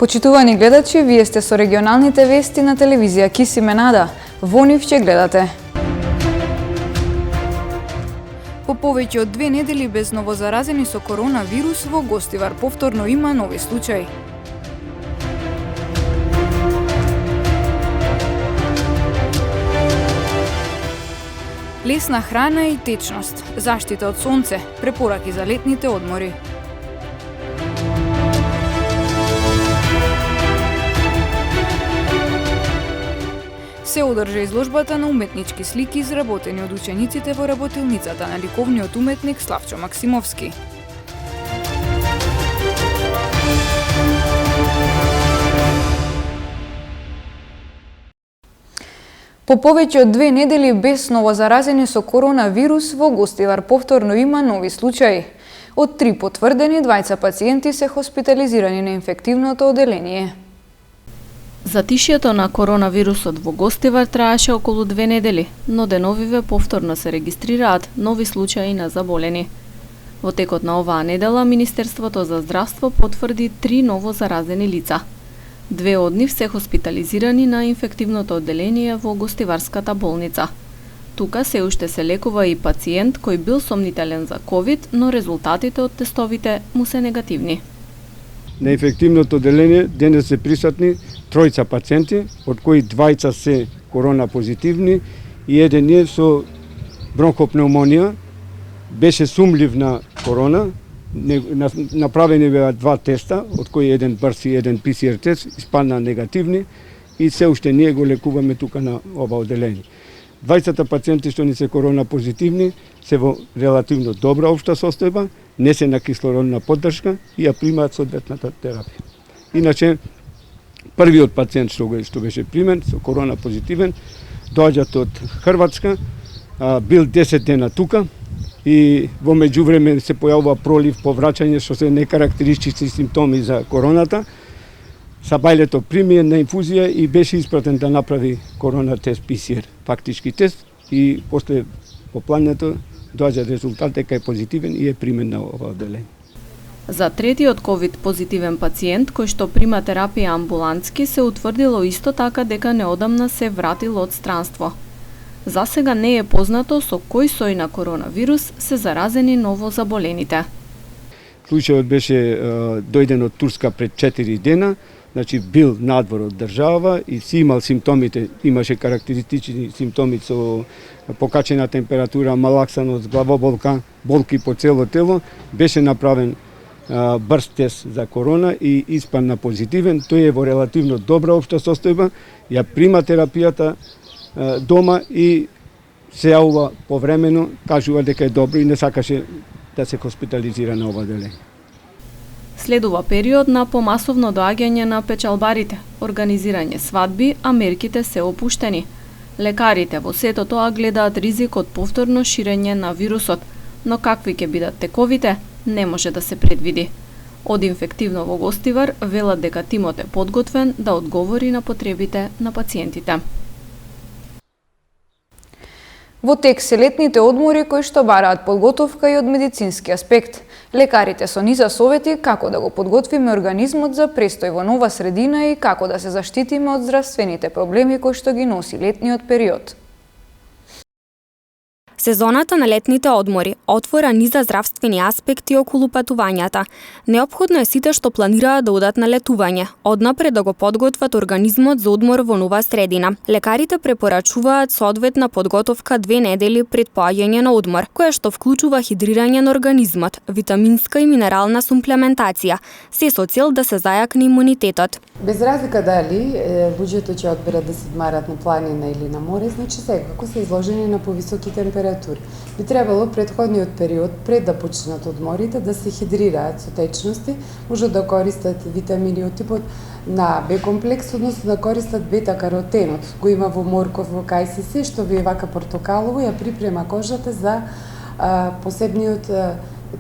Почитувани гледачи, вие сте со регионалните вести на телевизија Кисименада. Во нив ќе гледате. По повеќе од 2 недели без новозаразени со коронавирус, во Гостивар повторно има нови случаи. Лесна храна и течност, заштита од сонце, препораки за летните одмори. Се одржа изложбата на уметнички слики изработени од учениците во работилницата на ликовниот уметник Славчо Максимовски. По повеќе од 2 недели без новозаразени со коронавирус, во Гостивар повторно има нови случаи. Од 3 потврдени, 2 пациенти се хоспитализирани на инфективното оделение. Затишјето на коронавирусот во Гостивар траеше околу 2 недели, но деновиве повторно се регистрираат нови случаи на заболени. Во текот на оваа недела, Министерството за здравство потврди 3 ново заразени лица. 2 од нив се хоспитализирани на инфективното оделение во Гостиварската болница. Тука се уште се лекува и пациент кој бил сомнителен за ковид, но резултатите од тестовите му се негативни. На инфективното оделение денес се присутни 3 пациенти, од кои 2 се корона позитивни и еден е со бронхопнеумонија, беше сумлив на корона, направени беа 2 теста, од кои еден брз и еден ПСР тест, испадна негативни и се уште ние го лекуваме тука на ова оделение. 20 пациенти што ни се корона позитивни се во релативно добра општа состојба, не се на кислородна поддршка и ја примаат соодветната терапија. Иначе, првиот пациент што беше примен со корона позитивен, доаѓа од Хрватска, бил 10 дена тука и во меѓувреме се појавува пролив, повраќање што се некарактеристични симптоми за короната. Сабајлето прими на инфузија и беше испратен да направи корона тест ПСР, фактички тест, и после поплањето доаѓа резултат дека е позитивен и е примен на ова оделение. За третиот ковид позитивен пациент кој што прима терапија амбулантски се утврдило исто така дека неодамна се вратил од странство. За сега не е познато со кој сој на коронавирус се заразени ново заболените. Случајот беше дојден од Турска пред 4 дена, значи бил надвор од држава и си имал симптомите, имаше карактеристични симптоми со покачена температура, малаксаност, главоболка, болки по цело тело, беше направен брз тест за корона и испадна позитивен. Тој е во релативно добра општа состојба, ја прима терапијата дома и се јавува повремено, кажува дека е добро и не сакаше да се хоспитализира на ова оделение. Следува период на помасовно доаѓање на печалбарите, организирање свадби, а мерките се опуштени. Лекарите во сето тоа гледаат ризик од повторно ширење на вирусот, но какви ќе бидат тековите, не може да се предвиди. Од инфективно во Гостивар велат дека тимот е подготвен да одговори на потребите на пациентите. Во тек се летните одмори кои што бараат подготовка и од медицински аспект. Лекарите со низа совети како да го подготвиме организмот за престој во нова средина и како да се заштитиме од здравствените проблеми кои што ги носи летниот период. Сезоната на летните одмори отвора низа здравствени аспекти околу патувањата. Неопходно е сите што планираат да одат на летување, однапред да го подготват организмот за одмор во нова средина. Лекарите препорачуваат соодветна подготовка 2 недели пред поаѓање на одмор, која што вклучува хидрирање на организмот, витаминска и минерална сумплементација, се со цел да се зајакне имунитетот. Без разлика дали луѓето ќе одберат да се одмарат на планина или на море, значи секако се изложени на повисоки температури. Би требало предходниот период, пред да почнат одморите, да се хидрираат со течности, може да користат витамини од типот на Б-комплекс, односно да користат бета-каротенот, го има во морков, во кајсиси, што ви е вака портокалово, ја припрема кожата за посебниот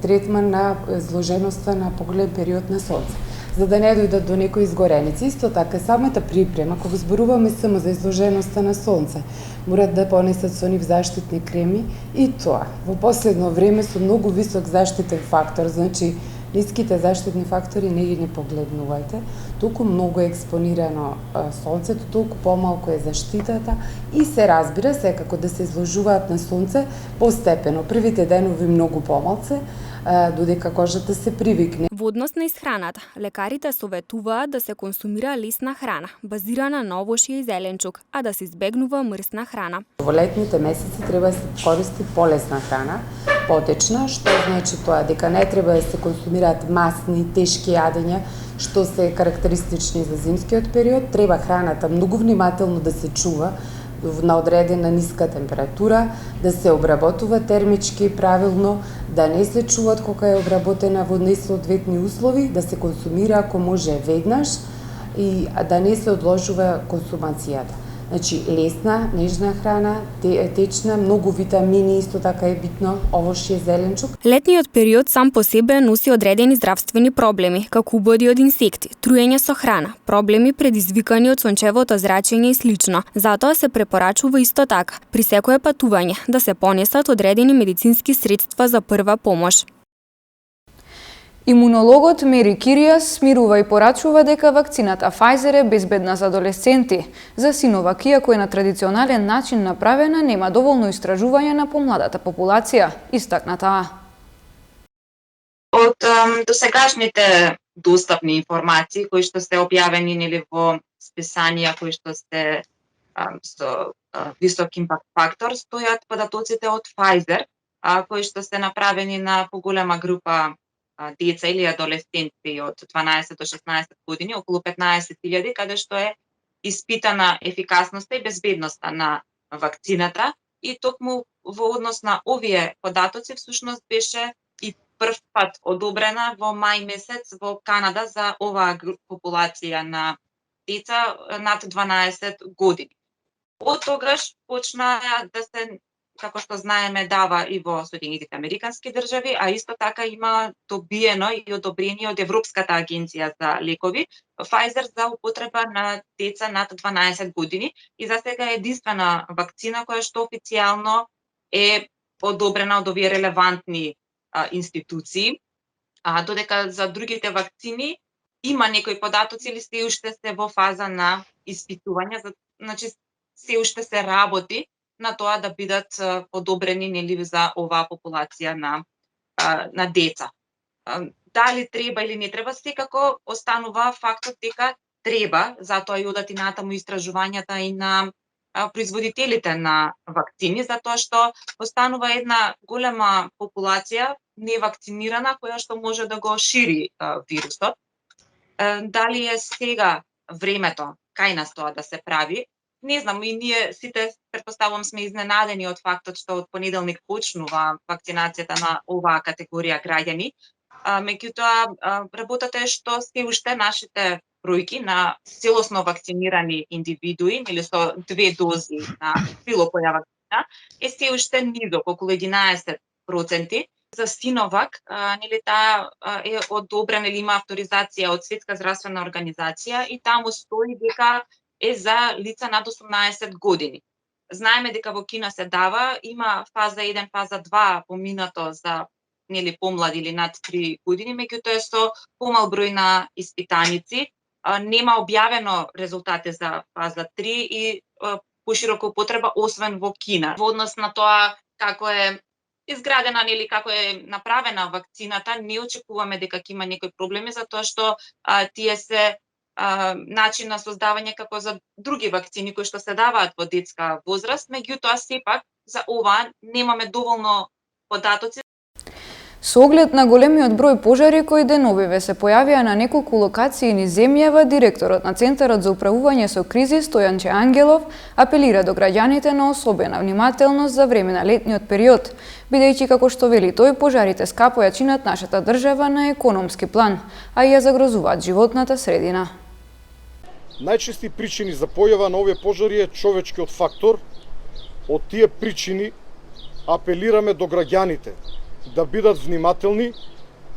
третман на изложеноста на поголем период на сонце, за да не дојдат до некои изгореници. Исто така, самата припрема, кога зборуваме само за изложеноста на сонце, морат да понесат со нив заштитни креми и тоа во последно време со многу висок заштитен фактор, значи Ниските заштитни фактори не ги погледнувајте, толку многу е експонирано сонцето, толку помалку е заштитата и се разбира секако да се изложуваат на сонце постепено. Првите денови многу помалце, додека кожата се привикне. Во однос на исхраната, лекарите советуваат да се консумира лесна храна, базирана на овошје и зеленчук, а да се избегнува мрсна храна. Во летните месеци треба да се користи полесна храна, потечна, што значи тоа дека не треба да се консумираат масни, тешки јадења, што се карактеристични за зимскиот период. Треба храната многу внимателно да се чува на одредена ниска температура, да се обработува термички правилно, да не се чува кога е обработена во несоодветни услови, да се консумира ако може веднаш и да не се одложува консумацијата. Значи, лесна, нежна храна, течна, многу витамини, исто така е битно, овошје, зеленчук. Летниот период сам по себе носи одредени здравствени проблеми, како убоди од инсекти, труење со храна, проблеми предизвикани од сончевото зрачење и слично. Затоа се препорачува исто така, при секое патување, да се понесат одредени медицински средства за прва помош. Имунологот Мери Кириас смирува и порачува дека вакцината Pfizer е безбедна за адолесценти. За Синовак, иако е на традиционален начин направена, нема доволно истражување на помладата популација, истакна таа. Од досегашните достапни информации кои што се објавени нели во списанија кои што се со висок импакт фактор, стојат податоците од Pfizer, кои што се направени на поголема група деца или адолесценти од 12 до 16 години, околу 15.000, каде што е испитана ефикасноста и безбедноста на вакцината и токму во однос на овие податоци всушност беше и прв пат одобрена во мај месец во Канада за оваа популација на деца над 12 години. Од тогаш почнаа да се, како што знаеме, дава и во Соединетите Американски држави, а исто така има добиено и одобрение од Европската агенција за лекови Pfizer за употреба на деца над 12 години и за сега е единствена вакцина која што официјално е одобрена од овие релевантни институции, додека за другите вакцини има некои податоци или се уште се во фаза на испитување, значи се уште се работи на тоа да бидат одобрени нели за оваа популација на деца. Дали треба или не треба, секако останува фактот дека треба, затоа и одат и натаму истражувањата и на производителите на вакцини, затоа што останува една голема популација невакцинирана која што може да го шири вирусот. Дали е сега времето кај нас тоа да се прави? Не знам, и ние сите, претпоставувам, сме изненадени од фактот што од понеделник почнува вакцинацијата на оваа категорија граѓани. Меѓутоа, работата е што се уште нашите бројки на целосно вакцинирани индивидуи, или со 2 дози на било која вакцина, е се уште низок, околу 11%. За Синовак, нели таа е одобрена или има авторизација од Светска здравствена организација и таму стои дека е за лица над 18 години. Знаеме дека во Кина се дава, има фаза 1, фаза 2 поминато за нели помлади или над 3 години, меѓутоа со помал број на испитаници, нема објавено резултати за фаза 3 и поширока употреба освен во Кина. Во однос на тоа како е изградена нели како е направена вакцината, не очекуваме дека ќе има некои проблеми затоа што тие се начин на создавање како за други вакцини кои што се даваат во детска возраст, меѓутоа сепак за ова немаме доволно податоци. Со оглед на големиот број пожари кои деновиве се појавија на неколку локации низ земјава, директорот на Центарот за управување со кризи Стојанче Ангелов апелира до граѓаните на особена внимателност за време на летниот период, бидејќи како што вели тој, пожарите скапо ја чинат нашата држава на економски план, а и ја загрозуваат животната средина. Најчести причини за појава на овие пожари е човечкиот фактор. Од тие причини апелираме до граѓаните да бидат внимателни,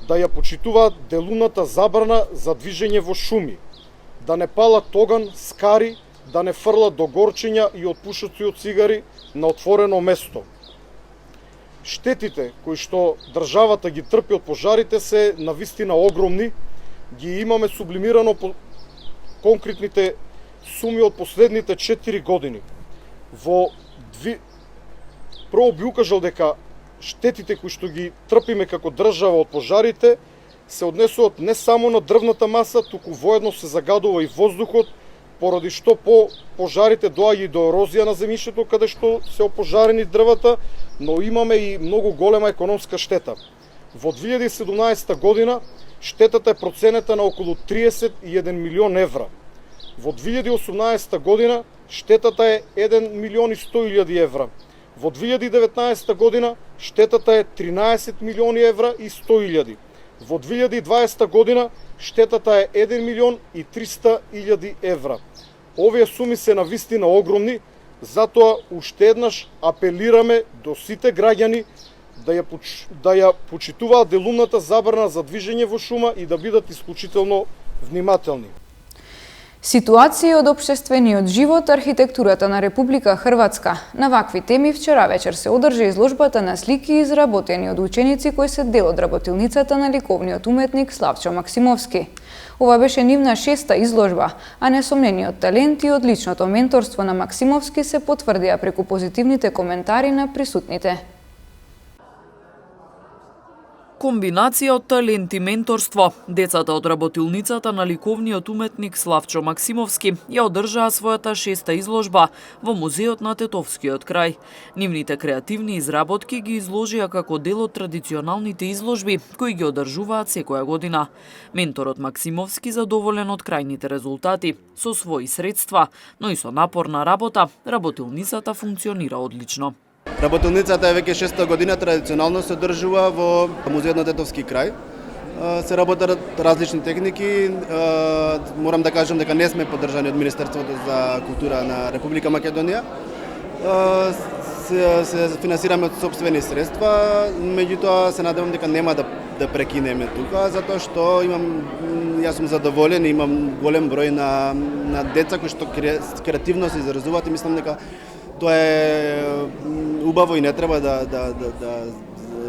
да ја почитуваат делуната забрана за движење во шуми, да не палат оган, скари, да не фрлат до горчиња и отпушоци од цигари на отворено место. Штетите кои што државата ги трпи од пожарите се навистина огромни. Ги имаме сублимирано по конкретните суми од последните 4 години. Прво би укажал дека штетите кои што ги трпиме како држава од пожарите се однесуваат не само на дрвната маса, туку воедно се загадува и воздухот, поради што по пожарите доаѓа и до ерозија на земјиштето каде што се опожарени дрвата, но имаме и многу голема економска штета. Во 2017 година штетата е проценета на околу 31 милион евра. Во 2018 година штетата е 1 милион и 100 илјади евра. Во 2019 година штетата е 13 милиони евра и 100 илјади. Во 2020 година штетата е 1 милион и 300 илјади евра. Овие суми се навистина огромни, затоа уште еднаш апелираме до сите граѓани да ја почитуваат делумната забрана за движење во шума и да бидат исклучително внимателни. Ситуација од општествениот живот, архитектурата на Република Хрватска. На вакви теми вчера вечер се одржа изложбата на слики изработени од ученици кои се дел од работилницата на ликовниот уметник Славчо Максимовски. Ова беше нивна 6-та изложба, а несомнениот талент и одличното менторство на Максимовски се потврдија преку позитивните коментари на присутните. Комбинација од талент и менторство. Децата од работилницата на ликовниот уметник Славчо Максимовски ја одржаа својата 6-та изложба во музеот на Тетовскиот крај. Нивните креативни изработки ги изложија како дел од традиционалните изложби кои ги одржуваат секоја година. Менторот Максимовски задоволен од крајните резултати, со своји средства, но и со напорна работа, работилницата функционира одлично. Работилницата е веќе 6-та година, традиционално се одржува во музеот на Тетовски крај. Се работат различни техники. Морам да кажам дека не сме поддржани од Министерството за култура на Република Македонија. Се финансираме од сопствени средства, меѓутоа се надевам дека нема да прекинеме тука, затоа што јас сум задоволен, имам голем број на деца кои што креативно се изразуваат и мислам дека тоа е убаво и не треба да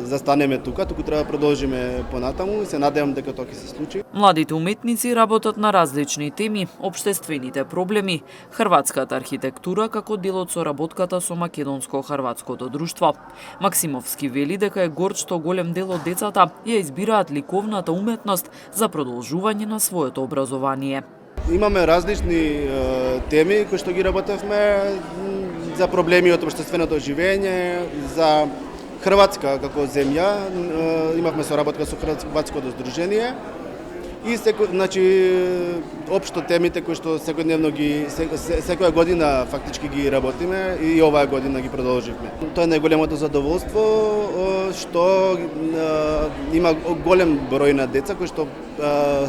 застанеме тука, туку треба да продолжиме понатаму и се надевам дека тоа ќе се случи. Младите уметници работат на различни теми, општествените проблеми, хрватската архитектура како дел од соработката со македонско-хрватското друштво. Максимовски вели дека е горд што голем дел од децата ја избираат ликовната уметност за продолжување на своето образование. Имаме различни теми кои што ги работевме за проблеми од општественото живење, за Хрватска како земја, имавме соработка со Хрватското здружение и општо темите кои што секојдневно секоја година фактички ги работиме и оваа година ги продолживме. Тоа е најголемото задоволство што има голем број на деца кои што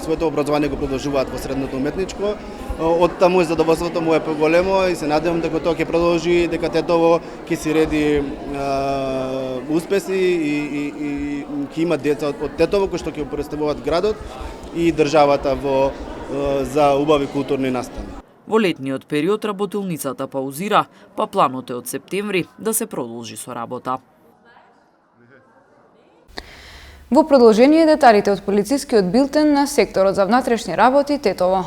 своето образование го продолжуваат во средното уметничко. Од таму задоволството му е поголемо и се надевам дека тоа ќе продолжи, дека Тетово ќе си реди успеси и ќе има деца од Тетово кои што ќе представуваат градот и државата за убави културни настани. Во летниот период работилницата паузира, па планот е од септември да се продолжи со работа. Во продолжение деталите од полицискиот билтен на секторот за внатрешни работи Тетово.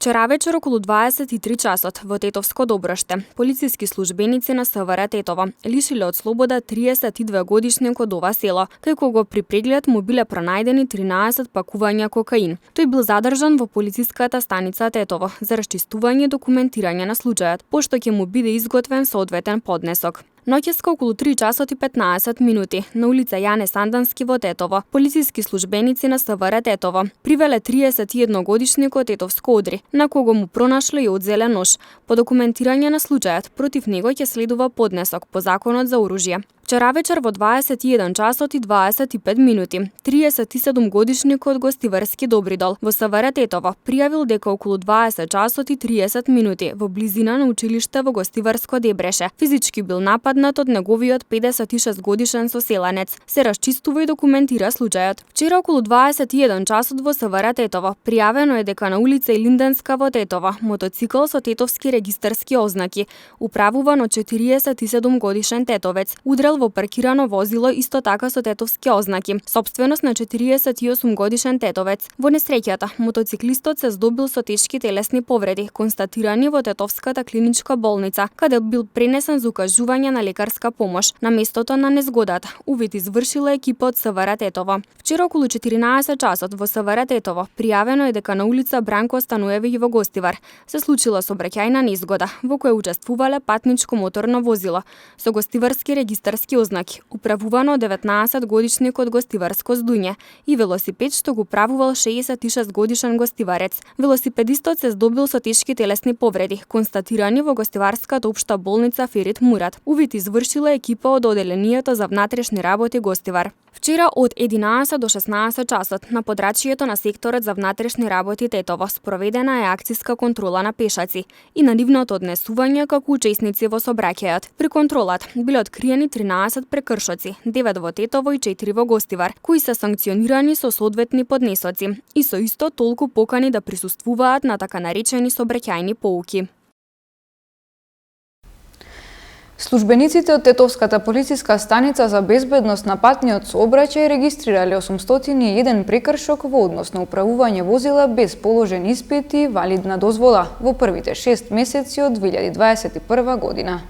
Вчера вечер околу 23 часот во Тетовско Добраште, полициски службеници на СВР Тетово лишиле од слобода 32 годишник од ова село, кај кого при преглед му биле пронајдени 13 пакувања кокаин. Тој бил задржан во полициската станица Тетово за расчистување и документирање на случајот, пошто ќе му биде изготвен соодветен поднесок. Ноќеска околу 3 часот и 15 минути на улица Јане Сандански во Тетово, полициски службеници на СВР Тетово привеле 31 годишник од Тетовско Одри, на кого му пронашле и одзеле нож. По документирање на случајот, против него ќе следува поднесок по законот за оружје. Вчера вечер во 21 часот и 25 минути, 37 годишникот Гостиварски Добридол во СВР Тетово пријавил дека околу 20 часот и 30 минути во близина на училиште во Гостиварско Дебреше физички бил нападнат од неговиот 56 годишен соселанец. Се расчистува и документира случајот. Вчера околу 21 часот во СВР Тетово пријавено е дека на улица Илинденска во Тетово мотоцикл со тетовски регистарски ознаки, управуван од 47 годишен тетовец, удрел во паркирано возило исто така со тетовски ознаки, сопственост на 48 годишен тетовец. Во несреќата, мотоциклистот се здобил со тешки телесни повреди, констатирани во Тетовската клиничка болница, каде бил пренесен за укажување на лекарска помош. На местото на незгодата, увид извршила екипа од СВР Тетово. Вчера околу 14 часот во СВР Тетово пријавено е дека на улица Бранко Стануевиќ во Гостивар се случила сообраќајна незгода во која учествувале патничко моторно возило со гостиварски регистарски ознаки, управувано од 19-годишник од гостиварско Здуње и велосипед што го правувал 66 годишен гостиварец. Велосипедистот се здобил со тешки телесни повреди, констатирани во гостиварската општа болница Ферит Мурат. Увид извршила екипа од оделението за внатрешни работи Гостивар. Вчера од 11 до 16 часот на подрачјето на секторот за внатрешни работи Тетово спроведена е акциска контрола на пешаци и на нивното однесување како учесници во сообраќајот. При контролат биле откриени 13 прекршоци, 9 во Тетово и 4 во Гостивар, кои се санкционирани со соодветни поднесоци и со исто толку покани да присуствуваат на така наречени сообраќајни поуки. Службениците од Тетовската полициска станица за безбедност на патниот сообраќај регистрирале 801 прекршок во однос на управување возила без положен испит и валидна дозвола во првите 6 месеци од 2021 година.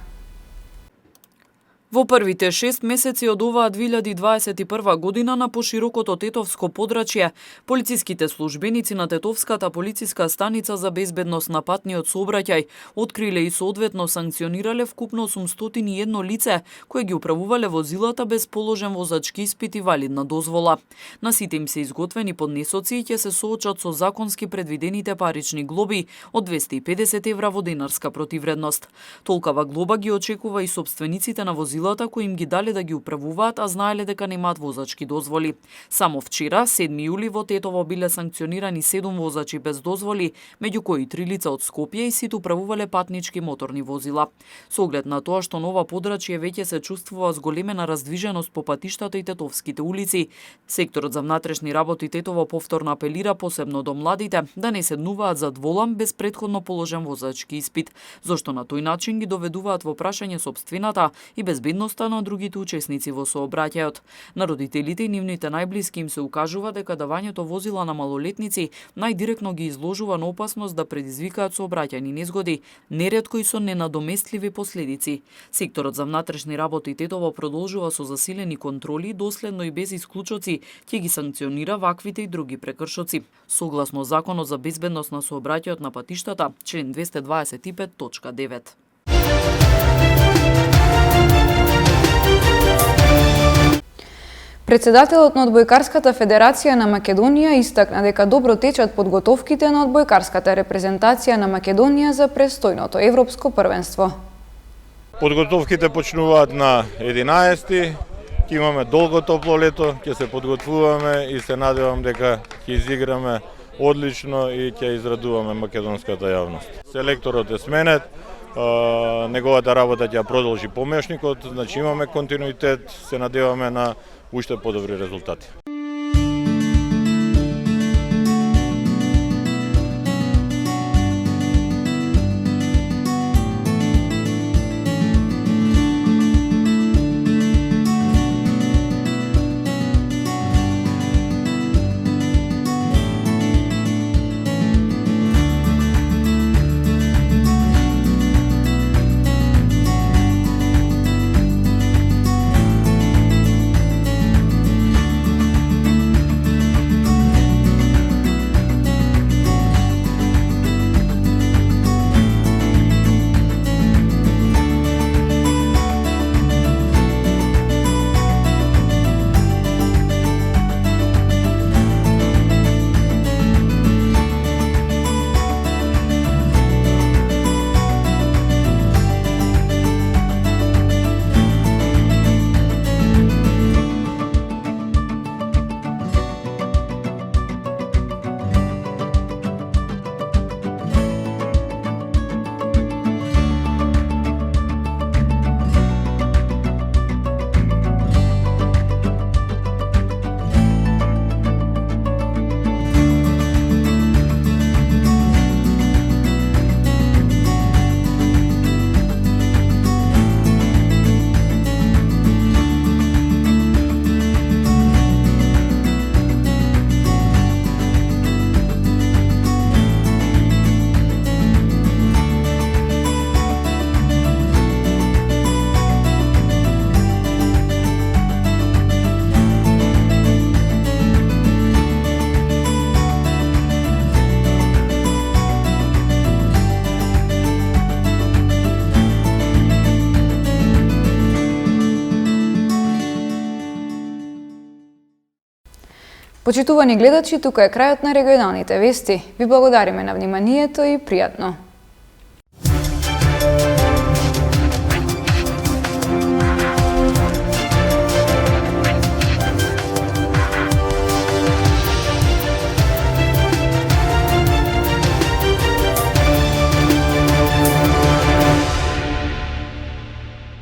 Во првите 6 месеци од оваа 2021 година на поширокото тетовско подрачје, полициските службеници на Тетовската полициска станица за безбедност на патниот сообраќај откриле и соодветно санкционирале вкупно 801 лице кои ги управувале возилата без положен возачки испит и валидна дозвола. На сите им се изготвени поднесоци и ќе се соочат со законски предвидените парични глоби од 250 евра во денарска противредност. Толкава глоба ги очекува и сопствениците на возилата кои им ги дале да ги управуваат, а знаеле дека немаат возачки дозволи. Само вчера, 7 јули, во Тетово биле санкционирани 7 возачи без дозволи, меѓу кои 3 лица од Скопје и сите управувале патнички моторни возила. Со оглед на тоа што нова подрачје веќе се чувствува зголемена раздвиженост по патиштата и тетовските улици, секторот за внатрешни работи Тетово повторно апелира посебно до младите да не седнуваат зад волан без претходно положен возачки испит, зашто на тој начин ги доведуваат во прашање сопствената и безбедноста на другите учесници во сообраќајот. На родителите и нивните најблиски им се укажува дека давањето возила на малолетници најдиректно ги изложува на опасност да предизвикаат сообраќајни незгоди, неретко и со ненадоместливи последици. Секторот за внатрешни работи Тетово продолжува со засилени контроли, доследно и без исклучоци ќе ги санкционира ваквите и други прекршоци. Согласно Законот за безбедност на сообраќајот на патиштата, член 225.9. Председателот на Одбојкарската федерација на Македонија истакна дека добро течат подготовките на одбојкарската репрезентација на Македонија за престојното европско првенство. Подготовките почнуваат на 11-ти, ќе имаме долго топло лето, ќе се подготвуваме и се надевам дека ќе изиграме одлично и ќе израдуваме македонската јавност. Селекторот е сменет, неговата работа ќе продолжи помешникот, значи имаме континуитет, се надеваме на уште подобри резултати. Почитувани гледачи, тука е крајот на регионалните вести. Ви благодариме на вниманието и пријатно.